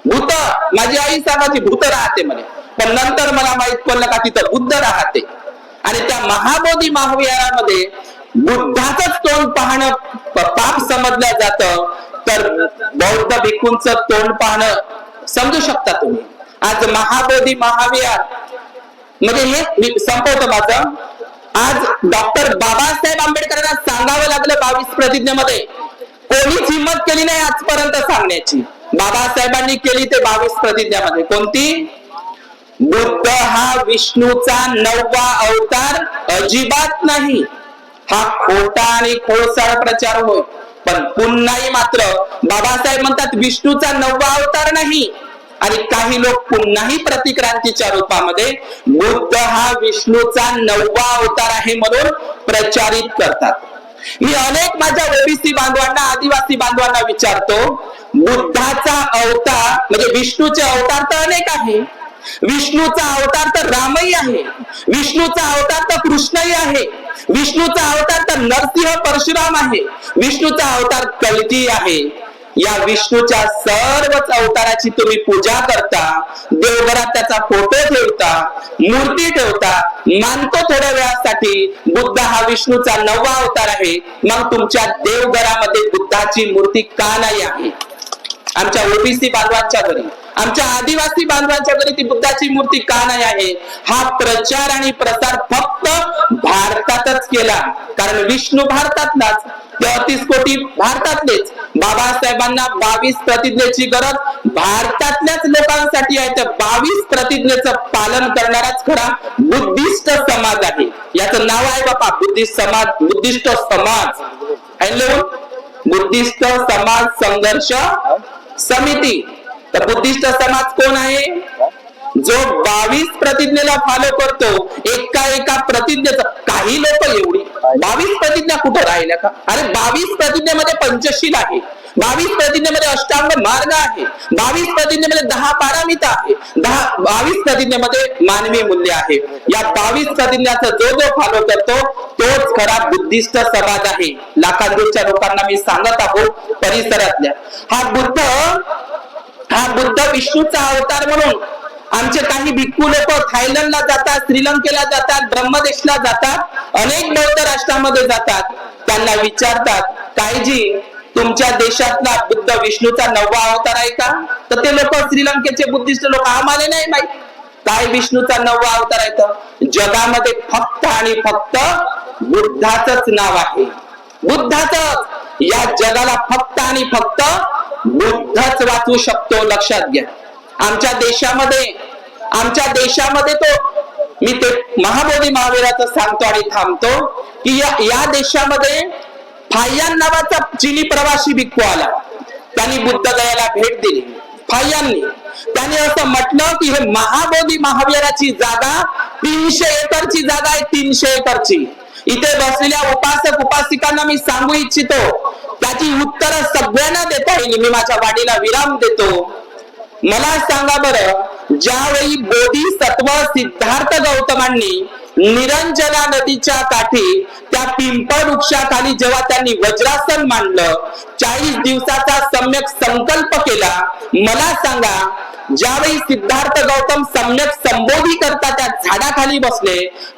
भूत, माझी आई सांगायची भूत राहते म्हणे, पण नंतर मला माहित पडलं का तिथं बुद्ध राहते. आणि त्या महाबोधी महावीरामध्ये बुद्धाचंच तोंड पाहणं पाप समजलं जातं, तर बौद्ध भिक्खूंचं तोंड पाहणं समजू शकता तुम्ही. आज महाबोधी महावीर म्हणजे हे मी संपवतो माझं. आज डॉक्टर बाबासाहेब आंबेडकरांना सांगावं लागलं 22 प्रतिज्ञेमध्ये, कोणीच हिंमत केली नाही आजपर्यंत सांगण्याची. बाबासाहेबांनी केली ते 22 प्रतिज्ञामध्ये. कोणती? बुद्ध हा विष्णूचा 9वा अवतार अजिबात नाही. हा खोटा आणि खोडसाळ प्रचार होय. पण पुन्हाही मात्र बाबासाहेब म्हणतात विष्णूचा 9वा अवतार नाही, आणि काही लोक पुन्हाही प्रतिक्रांतीच्या रूपामध्ये बुद्ध हा विष्णूचा 9वा अवतार आहे म्हणून प्रचारित करतात. मी अनेक माझ्या ओबीसी बांधवांना, आदिवासी बांधवांना विचारतो, बुद्धाचा अवतार म्हणजे विष्णूचे अवतार तर अनेक आहे. विष्णूचा अवतार तर रामही आहे, विष्णूचा अवतार तर कृष्णही आहे, विष्णूचा अवतार तर नरसिंह परशुराम आहे, विष्णूचा अवतार कल्की आहे. या विष्णूच्या सर्वच अवताराची तुम्ही पूजा करता, देवघरात त्याचा फोटो ठेवता, मूर्ती ठेवता, मानतो थोड्या वेळासाठी बुद्ध हा विष्णूचा 9वा अवतार आहे. मग तुमच्या देवघरामध्ये बुद्धाची मूर्ती का नाही आहे? आमच्या ओबीसी बांधवांच्या घरी, आमच्या आदिवासी बांधवांच्या घरी ती बुद्धाची मूर्ती का नाही आहे? हा प्रचार आणि प्रसार फक्त भारतातच केला, कारण विष्णू भारतातलाच, 33 कोटी भारतातलेच. बाबासाहेबांना 22 प्रतिज्ञेची गरज भारतातल्याच लोकांसाठी आहे. तर 22 प्रतिज्ञेचं पालन करणाराच खरा बुद्धिस्ट समाज आहे. याचं नाव आहे बापा बुद्धिस्ट समाज, बुद्धिस्ट समाज. बुद्धिस्ट समाज संघर्ष समिती. तर बुद्धिस्ट समाज कोण आहे? जो 22 प्रतिज्ञेला फॉलो करतो. एका प्रतिज्ञेचं, काही लोक एवढी 22 प्रतिज्ञा कुठे राहिल्या का? अरे 22 प्रतिज्ञेमध्ये पंचशील आहे, 22 प्रतिज्ञेमध्ये अष्टांग मार्ग आहे, 22 प्रतिज्ञेमध्ये 10 पारामिता आहे, 22 प्रतिज्ञेमध्ये मानवी मूल्य आहे. या 22 प्रतिज्ञाचा जो फॉलो करतो तोच खरा बुद्धिस्ट समाज आहे. लाखांदूरच्या लोकांना मी सांगत आहोत परिसरातल्या, हा बुद्ध विष्णूचा अवतार म्हणून आमचे काही भिक्खू लोक थायलंडला जातात, श्रीलंकेला जातात, ब्रह्मदेशला जातात, अनेक बौद्ध राष्ट्रामध्ये जातात. त्यांना विचारतात, काहीजी तुमच्या देशातला बुद्ध विष्णूचा 9वा अवतार आहे का? तर ते लोक, श्रीलंकेचे बुद्धिस्ट लोक, आम्हाला नाही माहित काय विष्णूचा 9वा अवतार आहे. तर जगामध्ये फक्त आणि फक्त बुद्धाचंच नाव आहे, बुद्धाचंच. या जगाला फक्त आणि फक्त बुद्धच वाचवू शकतो, लक्षात घ्या. आमच्या देशामध्ये तो, मी ते महाबोधी महावीराचं सांगतो आणि थांबतो की या देशामध्ये फाय्यान नावाचा चीनी प्रवासी भिक्खू आला. त्यांनी बुद्ध गयाला भेट दिली. फाय्यांनी त्यांनी असं म्हटलं की हे महाबोधी महावीराची जागा 300 एकरची जागा आहे, 300 एकरची. इथे बसलेल्या उपासक उपासिकांना मी सांगू इच्छितो, त्याची उत्तरं सगळ्यांना देता येईल. मी माझ्या वाणीला विराम देतो. मला सांगा बरं, ज्यावेळी बोधिसत्व सिद्धार्थ गौतमांनी निरंजना नदीच्या काठी त्या पिंपळ वृक्षाखाली जेव्हा त्यांनी वज्रासन मांडलं, 40 दिवसाचा सम्यक संकल्प केला, मला सांगा, ज्यावेळी सिद्धार्थ गौतम सम्यक संबोधी करता त्या झाडाखाली बसले,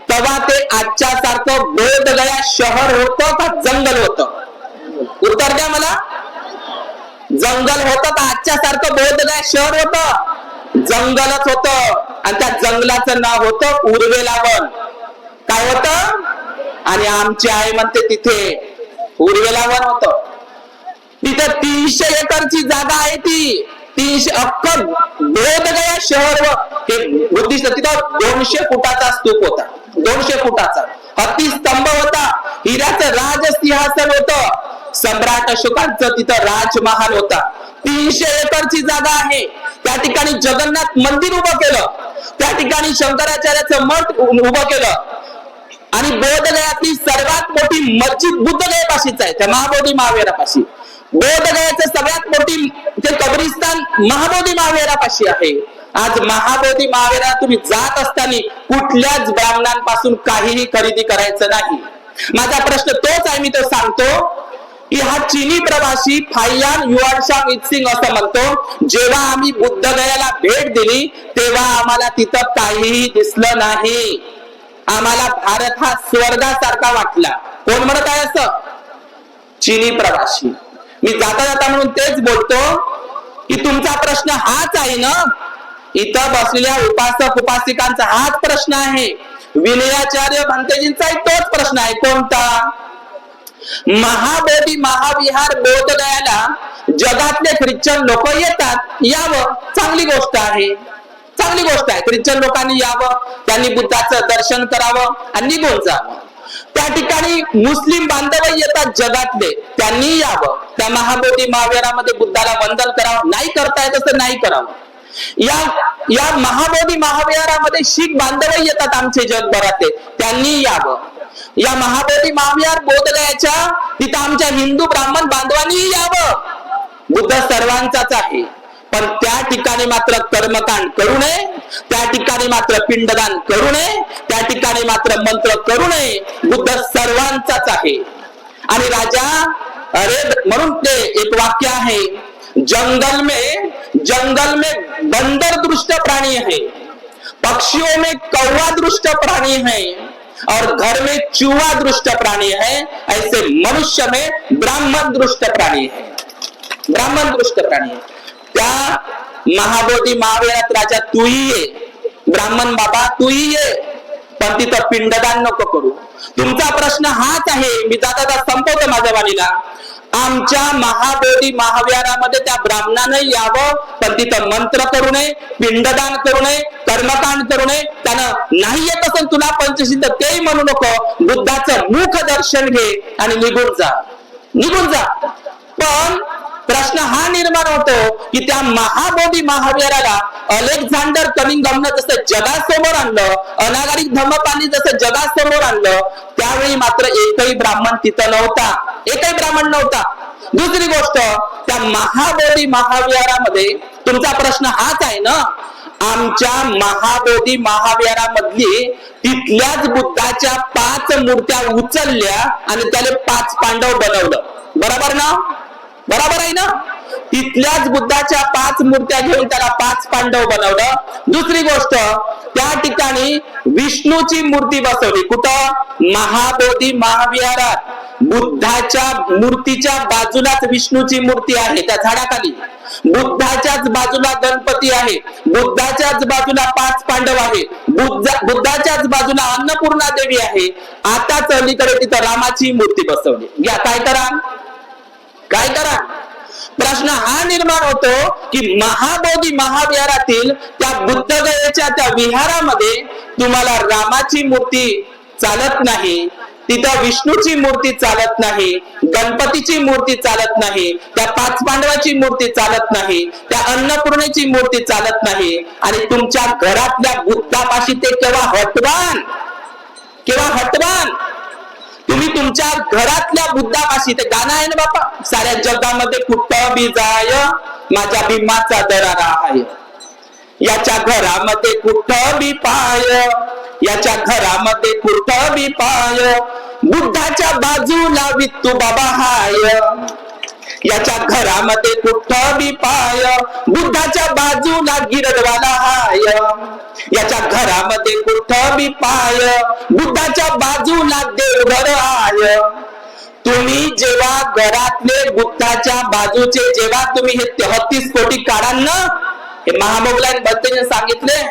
तेव्हा ते आजच्या सारखं बोधगया शहर होतं का जंगल होतं? उत्तर द्या मला. जंगल होतं का आजच्या सारखं बोधगया शहर होतं? जंगलच होतं. आणि त्या जंगलाचं नाव होतं उर्वेलावन. काय होतं? आणि आमची आई म्हणते तिथे उर्वेलावन होतं. तिथं 300 एकरची जागा आहे. ती 300 अख्खं बोधगया शहर हे बुद्धिस्ट. तिथं 200 फुटाचा स्तूप होता, 200 फुटाचा हत्तीस्तंभ होता, हिऱ्याचं राजसिंहासन होतं, सम्राट अशोकांचं तिथं राजमहाल होता. 300 एकरची जागा आहे. त्या ठिकाणी जगन्नाथ मंदिर उभं केलं, त्या ठिकाणी शंकराचार्याचं मठ उभं केलं, आणि बोधगयातली सर्वात मोठी मस्जिद बुद्धगयापाशीच आहे, त्या महाबोधी महावीरापाशी. बोधगयाचं सगळ्यात मोठी ते कबरी स्थान महाबोधी महावीरापाशी आहे. आज महाबोधी महावीरा तुम्ही जात असताना कुठल्याच ब्राह्मणांपासून काहीही खरेदी करायचं नाही. माझा प्रश्न तोच आहे, मी तो सांगतो की हा चीनी प्रवासी फाययान युआनशांग इत्सिंग असं म्हणतो, जेव्हा आम्ही बुद्धगयाला भेट दिली तेव्हा आम्हाला तिथं काहीही दिसलं नाही. आम्हाला भारत हा स्वर्गासारखा वाटला. कोण म्हणत आहे असं? चीनी प्रवासी. मी जाता जाता म्हणून तेच बोलतो की तुमचा प्रश्न हाच आहे ना, इथं बसलेल्या उपासक उपासिकांचा हाच प्रश्न आहे. विनयाचार्य भंतेजींचाही तोच प्रश्न आहे. कोणता? महाबोधी महाविहार बोधगयाला जगातले ख्रिश्चन लोक येतात, यावं, चांगली गोष्ट आहे, चांगली गोष्ट आहे. ख्रिश्चन लोकांनी यावं, त्यांनी बुद्धाचं दर्शन करावं आणि निघून जावं. त्या ठिकाणी मुस्लिम बांधव येतात जगातले, त्यांनी यावं, त्या महाबोधी महाविहारामध्ये बुद्धाला वंदन करावं. नाही करता येत असं नाही करावं. या महाबोधी महाविहारामध्ये शीख बांधव येतात आमचे जगभरातले, त्यांनी यावं. या महाबोधी महाविहार बोधगयाच्या तिथं आमच्या हिंदू ब्राह्मण बांधवांनी यावं. बुद्ध सर्वांचाच आहे, पण त्या ठिकाणी मात्र कर्मकांड करू नये, त्या ठिकाणी मात्र पिंडदान करू नये, त्या ठिकाणी मात्र मंत्र करू नये. बुद्ध सर्वांचाच आहे. आणि राजा अरे म्हणून ते एक वाक्य आहे, जंगल में बंदर दृष्ट प्राणी है, पक्षियों में कौवा दृष्ट प्राणी है और घर में चूहा दृष्ट प्राणी है, ऐसे मनुष्य में ब्राह्मण दृष्ट प्राणी है. ब्राह्मण दृष्ट प्राणी है. त्या महाबोधी महावीरात राजा तूही ये, ब्राह्मण बाबा तूही ये, पण तिथं पिंडदान नको करू. तुमचा प्रश्न हाच आहे. मी जाता संपवतो माझ्या वाणीला. आमच्या महाबोधी महाविहारामध्ये त्या ब्राह्मणानं यावं, पण तिथं मंत्र करू नये, पिंडदान करू नये, कर्मकांड करू नये. त्यानं नाही येत असेल तुला पंचसिद्ध, तेही म्हणू नको. बुद्धाचं मुख दर्शन घे आणि निघून जा, निघून जा. पण प्रश्न हा निर्माण होतो की त्या महाबोधी महाविहाराला अलेक्झांडर कनिंघमनं जसं जगासमोर आणलं, अनागरिक धम्मपालनी जसं जगासमोर आणलं, त्यावेळी मात्र एकही ब्राह्मण तिथं नव्हता, एकही ब्राह्मण नव्हता. दुसरी गोष्ट, त्या महाबोधी महाविहारामध्ये तुमचा प्रश्न हाच आहे ना, आमच्या महाबोधी महाविहारामधली तिथल्याच बुद्धाच्या 5 मूर्त्या उचलल्या आणि त्याला 5 पांडव बनवलं. बरोबर ना? बरोबर आहे ना? तिथल्याच बुद्धाच्या 5 मूर्त्या घेऊन त्याला 5 पांडव बनवलं. दुसरी गोष्ट, त्या ठिकाणी विष्णूची मूर्ती बसवली. कुठं? महाबोधी महाविहारात. बुद्धाच्या मूर्तीच्या बाजूलाच विष्णूची मूर्ती आहे, त्या झाडाखाली. बुद्धाच्याच बाजूला गणपती आहे, बुद्धाच्याच बाजूला 5 पांडव आहे, बुद्धाच्याच बाजूला अन्नपूर्णा देवी आहे. आताच अलीकडे तिथं रामाची मूर्ती बसवली. या काय करा, काय करा? प्रश्न हा निर्माण होतो की महाबोधी महाविहारातील त्या बुद्धगयेच्या त्या विहारामध्ये तुम्हाला रामाची मूर्ती चालत नाही, तिथं विष्णूची मूर्ती चालत नाही, गणपतीची मूर्ती चालत नाही, त्या 5 पांडवाची मूर्ती चालत नाही, त्या अन्नपूर्णेची मूर्ती चालत नाही. आणि तुमच्या घरातल्या बुद्धापाशी ते केव्हा हटवान, केव्हा हटवान. तुम्ही तुमच्या घरातल्या बुद्धापाशी, ते गाणं आहे ना बापा, साऱ्या जगामध्ये कुठं बी जाय माझ्या भीमाचा दरारा आहे, याच्या घरामध्ये कुठं बी पाय, याच्या घरामध्ये कुठं बी पाय, बुद्धाच्या बाजूला वित्तू बाबा हाय, याच्या घरामध्ये कुठं बी पाय, बुद्धाच्या बाजूला गिरडवाला हाय, याच्या घरामध्ये कुठं बी पाय, बुद्धाच्या बाजूला देवघर आहे. तुम्ही जेव्हा घरातले बुद्धाच्या बाजूचे जेव्हा तुम्ही हे 33 कोटी काढाल ना, हे महामोगलायन बद्दल सांगितले,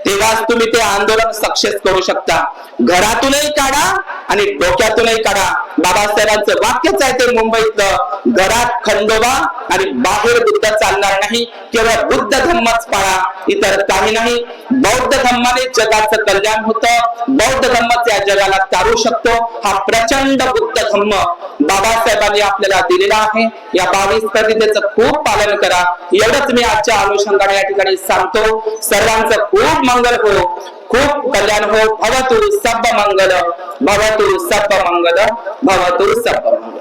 तेव्हाच तुम्ही ते आंदोलन सक्सेस करू शकता. घरातूनही काढा आणि डोक्यातूनही काढा. बाबासाहेबांचं वाक्यच आहे ते मुंबईतलं, घरात खंडोबा आणि बाहेर बुद्ध चालणार नाही, केवळ बुद्ध धम्मच पाळा, इतर काही नाही. बौद्ध धम्माने जगाचं कल्याण होतं, बौद्ध धम्मच या जगाला तारू शकतो. हा प्रचंड बुद्ध धम्म बाबासाहेबांनी आपल्याला दिलेला आहे. या 22 प्रतिज्ञेचं खूप पालन करा, एवढंच मी आजच्या अनुषंगाने या ठिकाणी सांगतो. सर्वांचं खूप मंगल हो, खूप कल्याण हो. भवतु सब मंगल, भवतु सब मंगल, भवतु सब मंगल.